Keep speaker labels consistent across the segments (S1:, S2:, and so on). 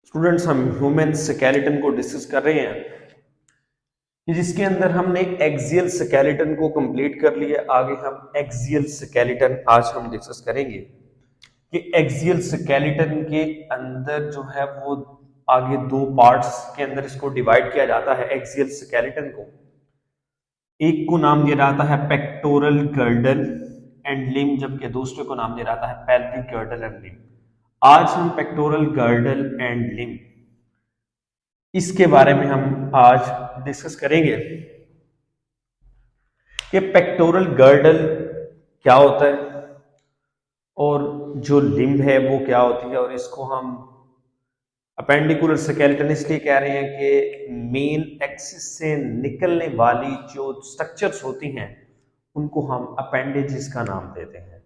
S1: Students, हम human skeleton को discuss कर रहे हैं कि जिसके अंदर हमने एक्सियल स्केलेटन को कंप्लीट कर लिया। आगे हम एक्सियल स्केलेटन आज हम डिस्कस करेंगे कि एक्सियल स्केलेटन के अंदर जो है वो आगे दो पार्ट्स के अंदर इसको डिवाइड किया जाता है। एक्सियल स्केलेटन को एक को नाम दिया जाता है पेक्टोरल गर्डल एंड लिम्ब, जबकि दूसरे को नाम दिया जाता है पेल्विक गर्डल एंड लिम्ब। आज हम पेक्टोरल गर्डल एंड लिम्ब इसके बारे में हम आज डिस्कस करेंगे कि पेक्टोरल गर्डल क्या होता है और जो लिम्ब है वो क्या होती है। और इसको हम अपेंडिकुलर स्केलेटन इसलिए कह रहे हैं कि मेन एक्सिस से निकलने वाली जो स्ट्रक्चर्स होती हैं उनको हम अपेंडेजेस का नाम देते हैं।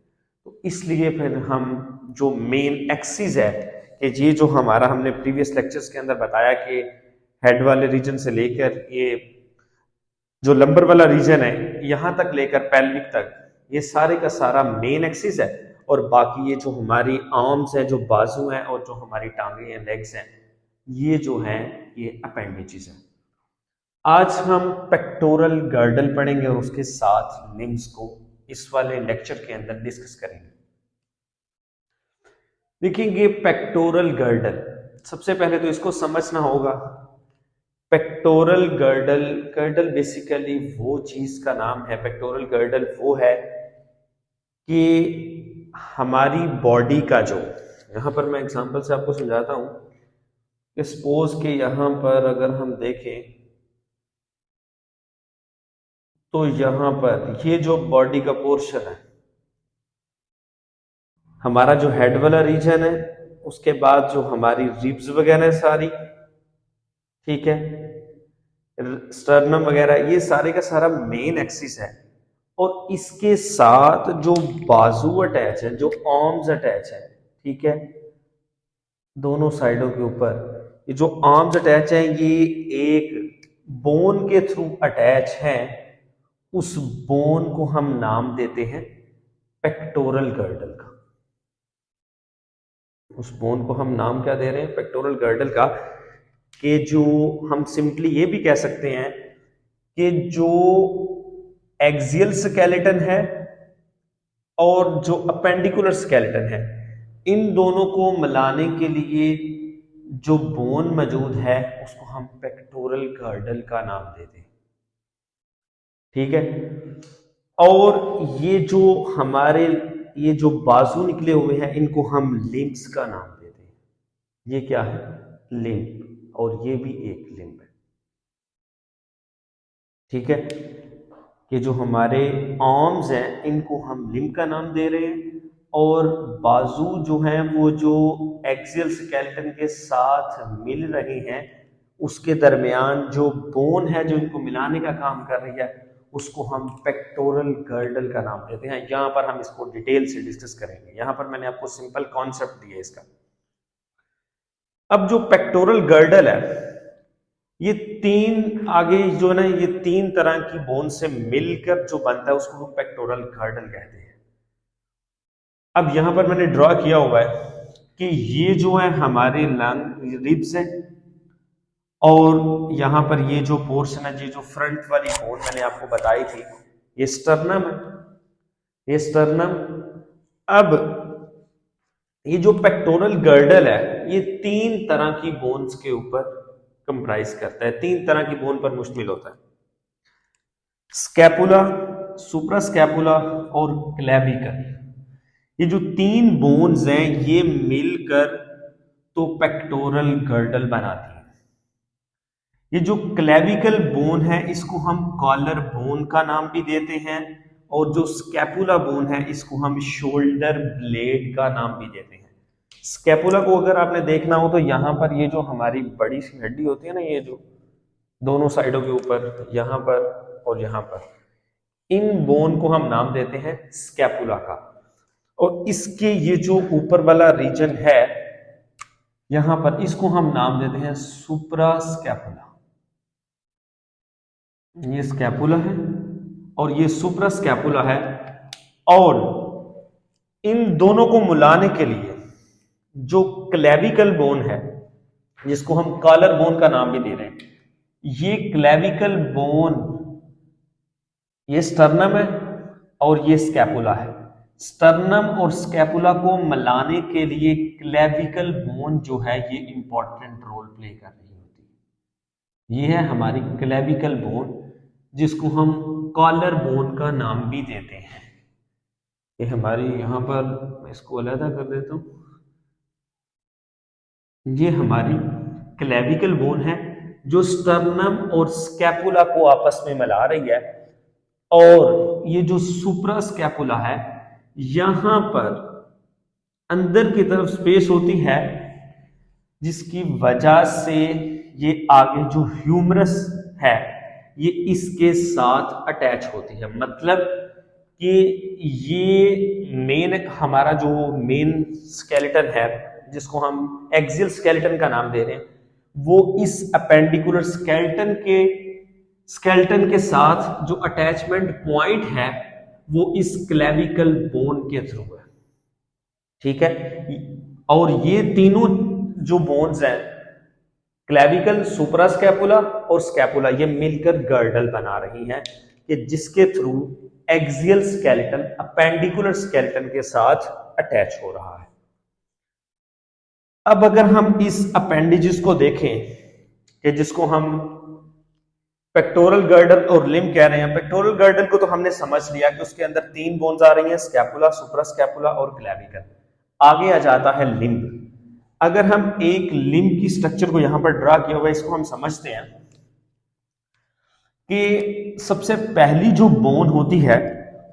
S1: तो इसलिए फिर हम जो मेन एक्सिस है कि ये जो हमारा हमने प्रीवियस लेक्चर्स के अंदर बताया कि हेड वाले रीजन से लेकर ये जो लंबर वाला रीजन है यहां तक लेकर पेल्विक तक, ये सारे का सारा मेन एक्सिस है। और बाकी ये जो हमारी आर्म्स हैं, जो बाजू हैं और जो हमारी टांगे हैं, लेग्स हैं, ये जो हैं ये अपेंडिजेस हैं। आज हम पेक्टोरल गर्डल पढ़ेंगे और उसके साथ लिम्स को इस वाले लेक्चर के अंदर डिस्कस करेंगे। देखेंगे पेक्टोरल गर्डल, सबसे पहले तो इसको समझना होगा। पेक्टोरल गर्डल, गर्डल बेसिकली वो चीज का नाम है, पेक्टोरल गर्डल वो है कि हमारी बॉडी का जो, यहां पर मैं एग्जांपल से आपको समझाता हूं कि सपोज के यहां पर अगर हम देखें तो यहां पर ये जो बॉडी का पोर्शन है, हमारा जो हेड वाला रीजन है, उसके बाद जो हमारी रिब्स वगैरह है सारी, ठीक है, स्टर्नम वगैरह, ये सारे का सारा मेन एक्सिस है। और इसके साथ जो बाजू अटैच है, जो आर्म्स अटैच है, ठीक है, दोनों साइडों के ऊपर ये जो आर्म्स अटैच हैं ये एक बोन के थ्रू अटैच हैं। उस बोन को हम नाम देते हैं पेक्टोरल गर्डल का। उस बोन को हम नाम क्या दे रहे हैं? पेक्टोरल गर्डल का। कि जो हम सिंपली ये भी कह सकते हैं कि जो एक्सियल स्केलेटन है और जो अपेंडिकुलर स्केलेटन है, इन दोनों को मिलाने के लिए जो बोन मौजूद है उसको हम पेक्टोरल गर्डल का नाम देते हैं, ठीक है। और ये जो हमारे ये जो बाजू निकले हुए हैं इनको हम लिम्ब्स का नाम देते हैं। ये क्या है? लिम्ब। और ये भी एक लिम्ब है, ठीक है। कि जो हमारे आर्म्स हैं इनको हम लिम्ब का नाम दे रहे हैं, और बाजू जो हैं वो जो एक्सियल स्केलेटन के साथ मिल रहे हैं उसके दरमियान जो बोन है जो इनको मिलाने का काम कर रही है उसको हम पेक्टोरल गर्डल का नाम देते हैं। यहां पर हम इसको डिटेल से डिस्कस करेंगे। यहां पर मैंने आपको सिंपल कॉन्सेप्ट दिया इसका। अब जो पेक्टोरल गर्डल है ये तीन, आगे जो है ना, ये तीन तरह की बोन से मिलकर जो बनता है उसको हम पेक्टोरल गर्डल कहते हैं। अब यहां पर मैंने ड्रॉ किया हुआ है कि ये जो है हमारे लंग रिब्स है, और यहां पर ये जो पोर्शन है, ये जो फ्रंट वाली बोन मैंने आपको बताई थी, ये स्टर्नम है, ये स्टर्नम। अब ये जो पेक्टोरल गर्डल है ये तीन तरह की बोन्स के ऊपर कंप्राइज करता है, तीन तरह की बोन पर मुश्तमिल होता है। स्कैपुला, सुप्रास्कैपुला और क्लेविकल। ये जो तीन बोन्स हैं ये मिलकर तो पेक्टोरल गर्डल बनाती है। ये जो क्लेविकल बोन है इसको हम कॉलर बोन का नाम भी देते हैं, और जो स्कैपुला बोन है इसको हम शोल्डर ब्लेड का नाम भी देते हैं। स्कैपुला को अगर आपने देखना हो तो यहां पर ये जो हमारी बड़ी सी हड्डी होती है ना, ये जो दोनों साइडों के ऊपर, यहां पर और यहां पर, इन बोन को हम नाम देते हैं स्कैपुला का। और इसके ये जो ऊपर वाला रीजन है यहां पर, इसको हम नाम देते हैं सुप्रास्कैपुला। ये स्कैपुला है और ये सुप्रास्कैपुला है। और इन दोनों को मिलाने के लिए जो क्लेविकल बोन है जिसको हम कॉलर बोन का नाम भी दे रहे हैं। ये क्लेविकल बोन, ये स्टर्नम है और ये स्कैपुला है। स्टर्नम और स्कैपुला को मिलाने के लिए क्लेविकल बोन जो है ये इंपॉर्टेंट रोल प्ले कर रही होती है। ये है हमारी क्लेविकल बोन, जिसको हम कॉलर बोन का नाम भी देते हैं। ये हमारी यहाँ पर, मैं इसको अलग कर देता हूँ, ये हमारी क्लेविकल बोन है जो स्टर्नम और स्कैपुला को आपस में मिला रही है। और ये जो सुप्रास्कैपुला है, यहां पर अंदर की तरफ स्पेस होती है, जिसकी वजह से ये आगे जो ह्यूमरस है ये इसके साथ अटैच होती है। मतलब कि ये मेन, हमारा जो मेन स्केलेटन है जिसको हम एक्सियल स्केलेटन का नाम दे रहे हैं, वो इस अपेंडिकुलर स्केलेटन के साथ जो अटैचमेंट पॉइंट है वो इस क्लेविकल बोन के थ्रू है। ठीक है, और ये तीनों जो बोन्स हैं, क्लेविकल, सुप्रास्कैपुला और स्कैपुला, ये मिलकर गर्डल बना रही हैं कि जिसके through axial skeleton appendicular skeleton के साथ अटैच हो रहा है। अब अगर हम इस अपेंडिजेस को देखें कि जिसको हम पेक्टोरल गर्डल और लिम्ब कह रहे हैं। पेक्टोरल गर्डल को तो हमने समझ लिया कि उसके अंदर 3 बोन्स आ रही हैं, स्कैपुला, सुप्रास्कैपुला और क्लेविकल। आगे आ जाता है लिम्ब। अगर हम एक लिम्ब की स्ट्रक्चर को यहां पर ड्रा किया हुआ है, इसको हम समझते हैं कि सबसे पहली जो बोन होती है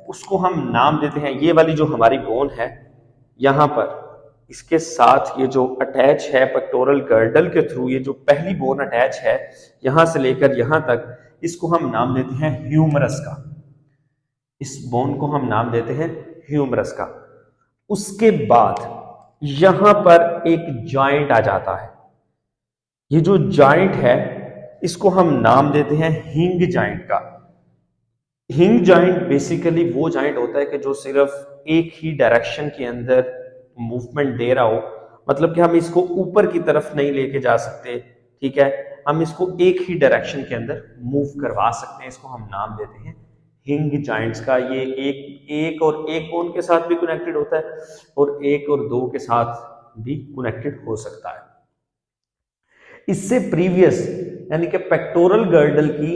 S1: उसको हम नाम देते हैं, ये वाली जो हमारी बोन है यहां पर, इसके साथ ये जो अटैच है पेक्टोरल गर्डल के थ्रू, ये जो पहली बोन अटैच है यहां से लेकर यहां तक, इसको हम नाम देते हैं ह्यूमरस का। इस बोन को हम नाम देते हैं ह्यूमरस का। उसके बाद यहां पर एक जॉइंट आ जाता है। ये जो जॉइंट है इसको हम नाम देते हैं हिंग जॉइंट का। हिंग जॉइंट बेसिकली वो जॉइंट होता है कि जो सिर्फ एक ही डायरेक्शन के अंदर मूवमेंट दे रहा हो, मतलब कि हम इसको ऊपर की तरफ नहीं लेके जा सकते, ठीक है, हम इसको एक ही डायरेक्शन के अंदर मूव करवा सकते हैं। इसको हम नाम देते हैं हिंग जॉइंट्स का। ये एक और एक बोन के साथ भी कनेक्टेड होता है और एक और दो के साथ भी कनेक्टेड हो सकता है। इससे प्रीवियस यानी कि पेक्टोरल गर्डल की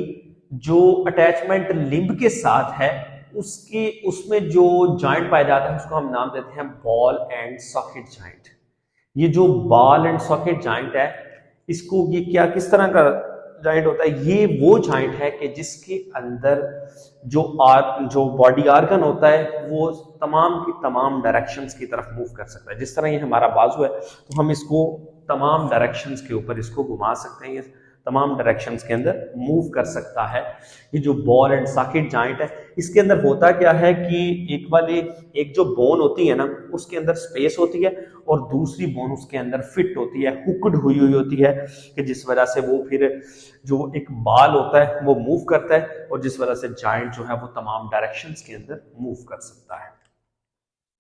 S1: जो अटैचमेंट लिम्ब के साथ है, उसमें जो जॉइंट पाया जाता है उसको हम नाम देते हैं बॉल एंड सॉकेट जॉइंट। ये जो बॉल एंड सॉकेट जॉइंट है, इसको ये किस तरह का जॉइंट होता है? ये वो जॉइंट है कि जिसके अंदर जो बॉडी आर्गन होता है वो तमाम की तमाम डायरेक्शंस की तरफ मूव कर सकता है। जिस तरह ये हमारा बाजू है तो हम इसको तमाम डायरेक्शंस के ऊपर इसको घुमा सकते हैं, ये तमाम डायरेक्शंस के अंदर मूव कर सकता है। ये जो बॉल एंड सॉकेट जॉइंट है, इसके अंदर होता क्या है कि एक जो बोन होती है ना, उसके अंदर स्पेस होती है और दूसरी बोन उसके अंदर फिट होती है, हुक्ड हुई होती है, कि जिस वजह से वो फिर जो एक बाल होता है वो मूव करता है और जिस वजह से जॉइंट जो है वो तमाम डायरेक्शंस के अंदर मूव कर सकता है।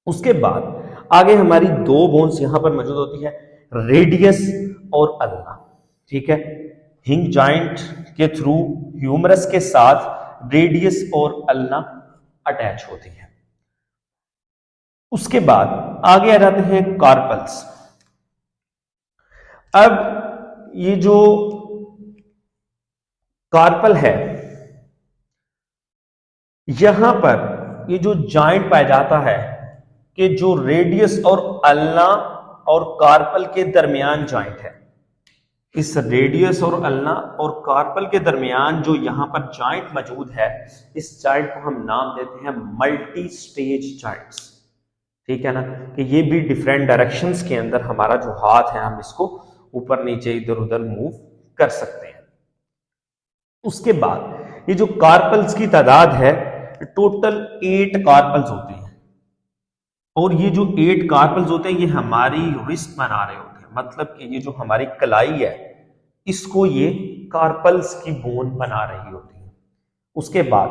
S1: उसके बाद आगे हमारी 2 बोन्स यहां पर मौजूद होती है, रेडियस और अल्ना। ठीक है, हिंग जॉइंट के थ्रू ह्यूमरस के साथ रेडियस और अल्ना अटैच होती है। उसके बाद आगे आ जाते हैं कार्पल्स। अब ये जो कार्पल है, यहां पर ये जो जॉइंट पाया जाता है कि जो रेडियस और अल्ना और कार्पल के दरमियान जॉइंट है, इस रेडियस और अल्ना और कार्पल के दरमियान जो यहां पर जॉइंट मौजूद है, इस जॉइंट को हम नाम देते हैं मल्टी स्टेज जॉइंट्स। ठीक है ना, कि ये भी डिफरेंट डायरेक्शंस के अंदर हमारा जो हाथ है हम इसको ऊपर नीचे इधर उधर मूव कर सकते हैं। उसके बाद ये जो कार्पल्स की तादाद है, टोटल 8 कार्पल्स होते हैं और ये जो 8 कार्पल्स होते हैं ये हमारी रिस्ट बना रहे होते हैं। मतलब कि ये जो हमारी कलाई है इसको ये कार्पल्स की बोन बना रही होती है। उसके बाद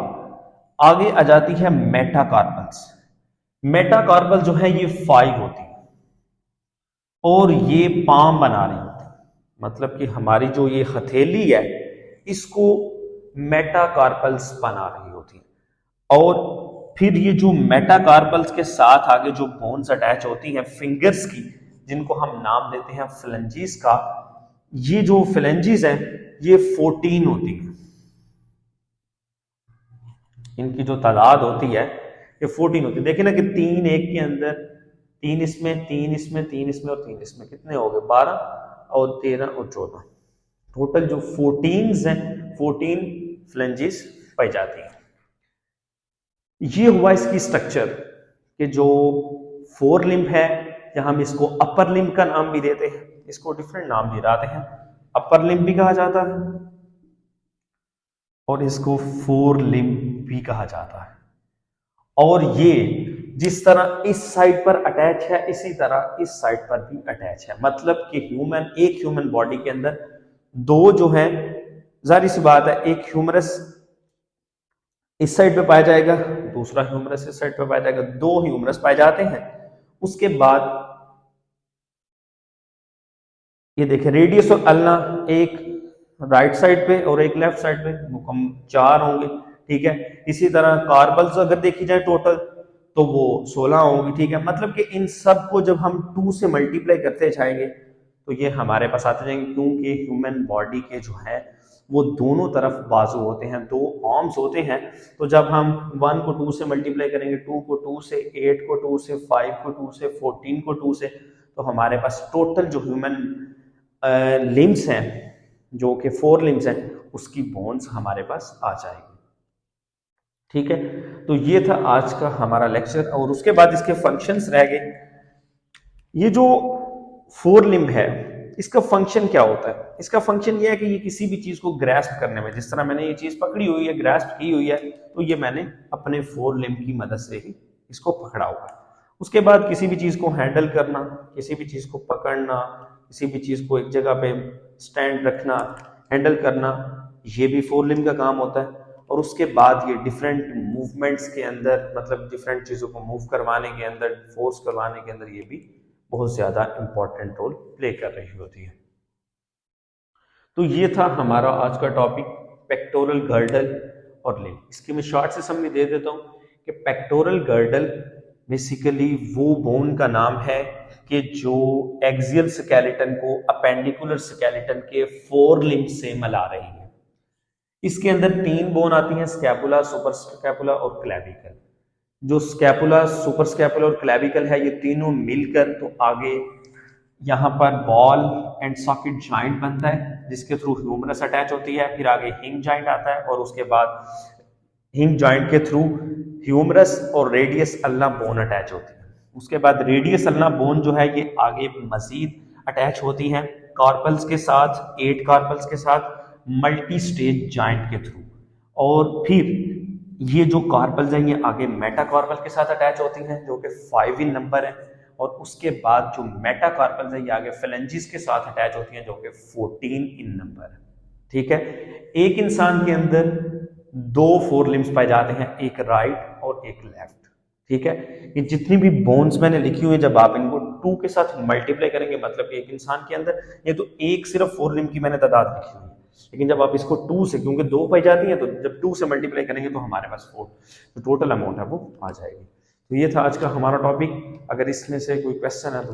S1: आगे आ जाती है मेटाकार्पल्स। मेटाकार्पल जो है ये 5 होती है और ये पाम बना रही होती है। मतलब कि हमारी जो ये हथेली है इसको मेटाकार्पल्स बना रही होती है। और फिर ये जो मेटाकार्पल्स के साथ आगे जो बोन्स अटैच होती हैं फिंगर्स की, जिनको हम नाम देते हैं फ्लेंजिस का, ये जो फ्लेंजिस हैं ये 14 होती है। इनकी जो तादाद होती है ये 14 होती है। देखिए ना कि 3 एक के अंदर, 3 इसमें, 3 इसमें, 3 इसमें और 3 इसमें, कितने हो गए? 12 और 13 और 14, टोटल जो 14 हैं, 14 फ्लेंजिस पाई जाती हैं। ये हुआ इसकी स्ट्रक्चर कि जो फोर लिम्ब है, या हम इसको अपर लिम्ब का नाम भी देते हैं, इसको डिफरेंट नाम भी जाते हैं, अपर लिम्ब भी कहा जाता है और इसको फोर लिम्ब भी कहा जाता है। और ये जिस तरह इस साइड पर अटैच है इसी तरह इस साइड पर भी अटैच है। मतलब कि एक ह्यूमन बॉडी के अंदर दो जो है, जाहिर सी बात है, एक ह्यूमरस इस साइड पे पाया जाएगा, दूसरा ह्यूमरस इस साइड पे पाया जाएगा, दो ह्यूमरस पाए जाते हैं। उसके बाद ये देखिए रेडियस और अल्ना, एक राइट साइड पे और एक लेफ्ट साइड पे, मुकम 4 होंगे, ठीक है। इसी तरह कार्बल्स अगर देखी जाए टोटल तो वो 16 होंगी, ठीक है। मतलब कि इन सब को जब हम 2 से मल्टीप्लाई करते जाएंगे तो ये हमारे पास आते जाएंगे, क्योंकि ह्यूमन बॉडी के जो है वो दोनों तरफ बाजू होते हैं, 2 आर्म्स होते हैं। तो जब हम 1 को 2 से मल्टीप्लाई करेंगे, 2 को 2 से, 8 को 2 से, 5 को 2 से, 14 को 2 से, तो हमारे पास टोटल जो ह्यूमन लिम्स हैं, जो कि 4 लिम्स हैं, उसकी बोन्स हमारे पास आ जाएगी, ठीक है। तो ये था आज का हमारा लेक्चर, और उसके बाद इसके फंक्शंस रह गए। ये जो 4 लिम्ब है इसका फंक्शन क्या होता है? इसका फंक्शन ये है कि ये किसी भी चीज को ग्रैस्प करने में, जिस तरह मैंने ये चीज पकड़ी हुई है, ग्रैस्प की हुई है, तो ये मैंने अपने 4 लिम्ब की मदद से ही इसको पकड़ा हुआ है। उसके बाद किसी भी चीज को हैंडल करना, किसी भी चीज को पकड़ना, किसी भी चीज को एक जगह पे स्टैंड रखना, हैंडल करना, ये भी 4 लिम्ब का काम होता है। और उसके बाद ये डिफरेंट मूवमेंट्स के अंदर, मतलब डिफरेंट चीजों को मूव करवाने के अंदर, फोर्स करवाने के अंदर, ये भी बहुत ज्यादा इंपॉर्टेंट रोल प्ले कर रही होती है। तो ये था हमारा आज का टॉपिक, पेक्टोरल गर्डल और लिम्ब। इसकी मैं शॉर्ट से समरी दे देता हूँ कि पेक्टोरल गर्डल बेसिकली वो बोन का नाम है कि जो एक्सियल स्केलेटन को अपेंडिकुलर स्केलेटन के 4 लिम्ब से मिला रही है। इसके अंदर 3 बोन आती हैं, स्कैपुला, सुपर स्कैपुला और क्लेविकल। जो स्कैपुला, सुपर स्कैपुला और क्लेविकल है, ये तीनों मिलकर तो आगे यहाँ पर बॉल एंड सॉकेट जॉइंट बनता है, जिसके थ्रू ह्यूमरस अटैच होती है। फिर आगे हिंग जॉइंट आता है और उसके बाद हिंग जॉइंट के थ्रू ह्यूमरस और रेडियस अल्ना बोन अटैच होती है। उसके बाद रेडियस अल्ना बोन जो है ये आगे मजीद अटैच होती है कार्पल्स के साथ, 8 कार्पल्स के साथ, मल्टी स्टेज जॉइंट के थ्रू। और फिर ये जो कार्पल्स हैं ये आगे मेटाकार्पल के साथ अटैच होती हैं, जो कि 5 इन नंबर है। और उसके बाद जो मेटाकार्पल्स है ये आगे फ्लेंजिस के साथ अटैच होती हैं, जो कि 14 इन नंबर है, ठीक है। एक इंसान के अंदर 2 4 लिम्स पाए जाते हैं, एक राइट और एक लेफ्ट, ठीक है। ये जितनी भी बोन्स मैंने लिखी हुई है, जब आप इनको 2 के साथ मल्टीप्लाई करेंगे, मतलब एक इंसान के अंदर ये तो एक सिर्फ 4 लिम्ब की मैंने तादाद लिखी हुई है, लेकिन जब आप इसको 2 से, क्योंकि 2 पाई जाती है, तो जब 2 से मल्टीप्लाई करेंगे तो हमारे पास 4 जो टोटल अमाउंट है वो आ जाएगी। तो ये था आज का हमारा टॉपिक। अगर इसमें से कोई क्वेश्चन है तो